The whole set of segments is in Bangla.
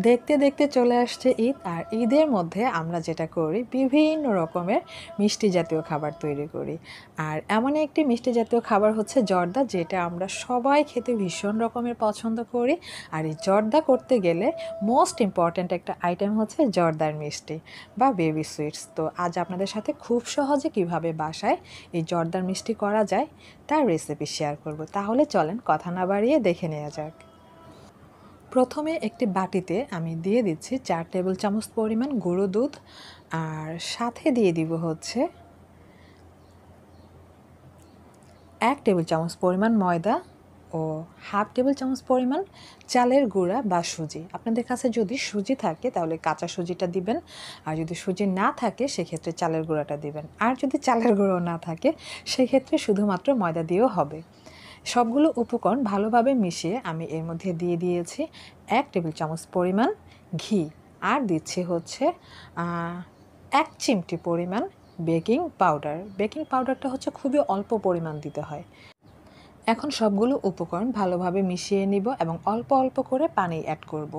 দেখতে দেখতে চলে আসছে ঈদ, আর ঈদের মধ্যে আমরা যেটা করি বিভিন্ন রকমের মিষ্টি জাতীয় খাবার তৈরি করি। আর এমন একটি মিষ্টি জাতীয় খাবার হচ্ছে জর্দা, যেটা আমরা সবাই খেতে ভীষণ রকমের পছন্দ করি। আর এই জর্দা করতে গেলে মোস্ট ইম্পর্ট্যান্ট একটা আইটেম হচ্ছে জর্দার মিষ্টি বা বেবি সুইটস। তো আজ আপনাদের সাথে খুব সহজে কিভাবে বাসায় এই জর্দার মিষ্টি করা যায় তার রেসিপি শেয়ার করব। তাহলে চলেন কথা না বাড়িয়ে দেখে নেওয়া যাক। প্রথমে একটি বাটিতে আমি দিয়ে দিচ্ছি 4 টেবিল চামচ পরিমাণ গুঁড়ো দুধ, আর সাথে দিয়ে দিব হচ্ছে 1 টেবিল চামচ পরিমাণ ময়দা ও হাফ টেবিল চামচ পরিমাণ চালের গুঁড়া বা সুজি। আপনাদের কাছে যদি সুজি থাকে তাহলে কাঁচা সুজিটা দিবেন, আর যদি সুজি না থাকে সেক্ষেত্রে চালের গুঁড়াটা দিবেন। আর যদি চালের গুঁড়ো না থাকে সেক্ষেত্রে শুধুমাত্র ময়দা দিয়েও হবে। সবগুলো উপকরণ ভালোভাবে মিশিয়ে আমি এর মধ্যে দিয়ে দিয়েছি 1 টেবিল চামচ পরিমাণ ঘি, আর দিচ্ছি হচ্ছে 1 চিমটি পরিমাণ বেকিং পাউডার। বেকিং পাউডারটা হচ্ছে খুবই অল্প পরিমাণ দিতে হয়। এখন সবগুলো উপকরণ ভালোভাবে মিশিয়ে নিব এবং অল্প অল্প করে পানি অ্যাড করব।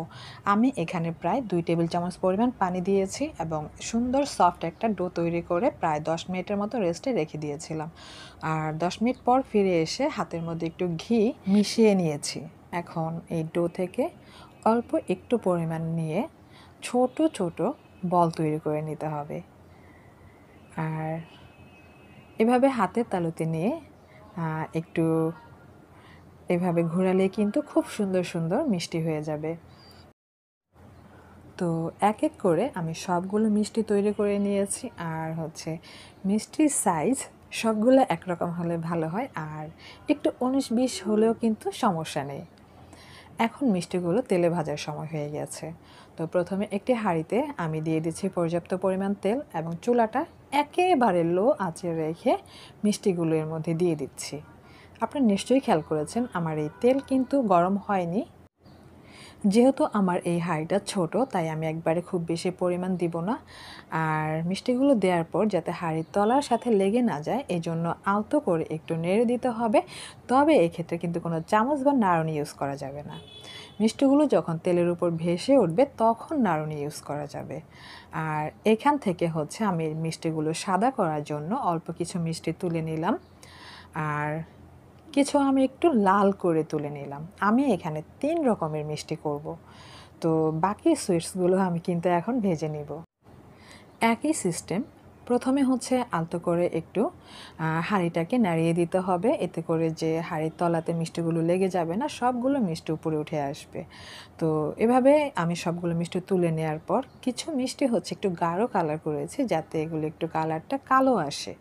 আমি এখানে প্রায় 2 টেবিল চামচ পরিমাণ পানি দিয়েছি এবং সুন্দর সফট একটা ডো তৈরি করে প্রায় 10 মিনিটের মতো রেস্টে রেখে দিয়েছিলাম। আর 10 মিনিট পর ফিরে এসে হাতের মধ্যে একটু ঘি মিশিয়ে নিয়েছি। এখন এই ডো থেকে অল্প একটু পরিমাণ নিয়ে ছোট ছোট বল তৈরি করে নিতে হবে। আর এভাবে হাতের তালুতে নিয়ে একটু এভাবে ঘোরালে কিন্তু খুব সুন্দর সুন্দর মিষ্টি হয়ে যাবে। তো এক এক করে আমি সবগুলো মিষ্টি তৈরি করে নিয়েছি। আর হচ্ছে মিষ্টির সাইজ সবগুলো একরকম হলে ভালো হয়, আর একটু 19-20 হলেও কিন্তু সমস্যা নেই। এখন মিষ্টিগুলো তেলে ভাজার সময় হয়ে গেছে। তো প্রথমে একটি হাঁড়িতে আমি দিয়ে দিচ্ছি পর্যাপ্ত পরিমাণ তেল এবং চুলাটা একেবারে লো আঁচে রেখে মিষ্টিগুলো এর মধ্যে দিয়ে দিচ্ছি। আপনারা নিশ্চয়ই খেয়াল করেছেন আমার এই তেল কিন্তু গরম হয়নি। যেহেতু আমার এই হাঁড়িটা ছোট তাই আমি একবারে খুব বেশি পরিমাণ দিব না। আর মিষ্টিগুলো দেওয়ার পর যাতে হাঁড়ির তলার সাথে লেগে না যায় এই জন্য আলতো করে একটু নেড়ে দিতে হবে। তবে এক্ষেত্রে কিন্তু কোনো চামচ বা নাড়ুনি ইউজ করা যাবে না। মিষ্টিগুলো যখন তেলের উপর ভেসে উঠবে তখন নাড়ুনি ইউজ করা যাবে। আর এখান থেকে হচ্ছে আমি মিষ্টিগুলো সাদা করার জন্য অল্প কিছু মিষ্টি তুলে নিলাম, আর কিছু আমি একটু লাল করে তুলে নিলাম। আমি এখানে 3 রকমের মিষ্টি করব। তো বাকি সুইটসগুলো আমি কিন্তু এখন ভেজে নিব। একই সিস্টেম, প্রথমে হচ্ছে আলতো করে একটু হাঁড়িটাকে নাড়িয়ে দিতে হবে, এতে করে যে হাঁড়ির তলাতে মিষ্টিগুলো লেগে যাবে না, সবগুলো মিষ্টি উপরে উঠে আসবে। তো এভাবে আমি সবগুলো মিষ্টি তুলে নেওয়ার পর কিছু মিষ্টি হচ্ছে একটু গাঢ় কালার করেছি যাতে এগুলো একটু কালারটা কালো আসে।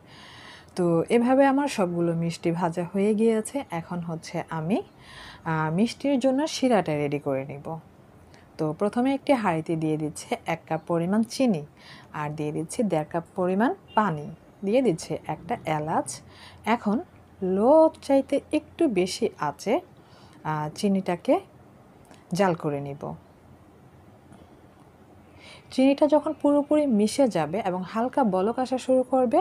তো এভাবে আমার সবগুলো মিষ্টি ভাজা হয়ে গিয়েছে। এখন হচ্ছে আমি মিষ্টির জন্য শিরাটা রেডি করে নিব। তো প্রথমে একটি হাঁড়িতে দিয়ে দিচ্ছে 1 কাপ পরিমাণ চিনি, আর দিয়ে দিচ্ছি 1.5 কাপ পরিমাণ পানি, দিয়ে দিচ্ছে একটা এলাচ। এখন লো চাইতে একটু বেশি আঁচে চিনিটাকে জাল করে নিব। চিনিটা যখন পুরোপুরি মিশে যাবে এবং হালকা বলক আসা শুরু করবে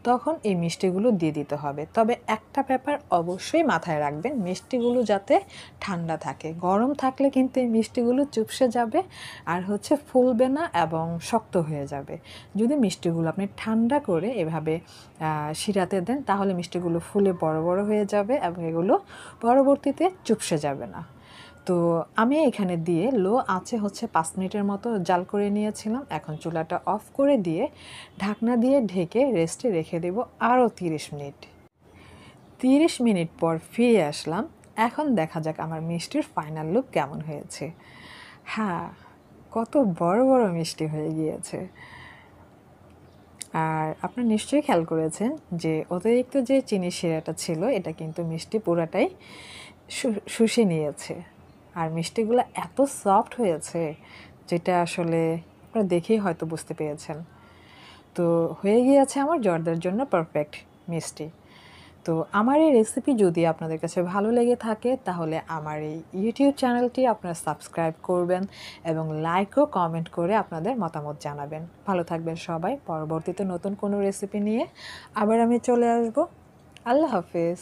তখন এই মিষ্টিগুলো দিয়ে দিতে হবে। তবে একটা ব্যাপার অবশ্যই মাথায় রাখবেন, মিষ্টিগুলো যাতে ঠান্ডা থাকে। গরম থাকলে কিন্তু এই মিষ্টিগুলো চুপসে যাবে আর হচ্ছে ফুলবে না এবং শক্ত হয়ে যাবে। যদি মিষ্টিগুলো আপনি ঠান্ডা করে এভাবে শিরাতে দেন তাহলে মিষ্টিগুলো ফুলে বড় বড় হয়ে যাবে এবং এগুলো পরবর্তীতে চুপসে যাবে না। তো আমি এখানে দিয়ে লো আঁচে হচ্ছে 5 মিনিটের মতো জাল করে নিয়েছিলাম। এখন চুলাটা অফ করে দিয়ে ঢাকনা দিয়ে ঢেকে রেস্টে রেখে দেব আরও 30 মিনিট। 30 মিনিট পর ফিরে আসলাম। এখন দেখা যাক আমার মিষ্টির ফাইনাল লুক কেমন হয়েছে। হ্যাঁ, কত বড় বড় মিষ্টি হয়ে গিয়েছে। আর আপনারা নিশ্চয়ই খেয়াল করেছেন যে অতিরিক্ত যে চিনি শিরাটা ছিল এটা কিন্তু মিষ্টি পুরাটাই শুষে নিয়েছে। আর মিষ্টিগুলো এত সফট হয়েছে যেটা আসলে আপনারা দেখেই হয়তো বুঝতে পেরেছেন। তো হয়ে গিয়েছে আমার জর্দার জন্য পারফেক্ট মিষ্টি। তো আমার এই রেসিপি যদি আপনাদের কাছে ভালো লেগে থাকে তাহলে আমার এই ইউটিউব চ্যানেলটি আপনারা সাবস্ক্রাইব করবেন এবং লাইক ও কমেন্ট করে আপনাদের মতামত জানাবেন। ভালো থাকবেন সবাই। পরবর্তীতে নতুন কোনো রেসিপি নিয়ে আবার আমি চলে আসব। আল্লাহ হাফেজ।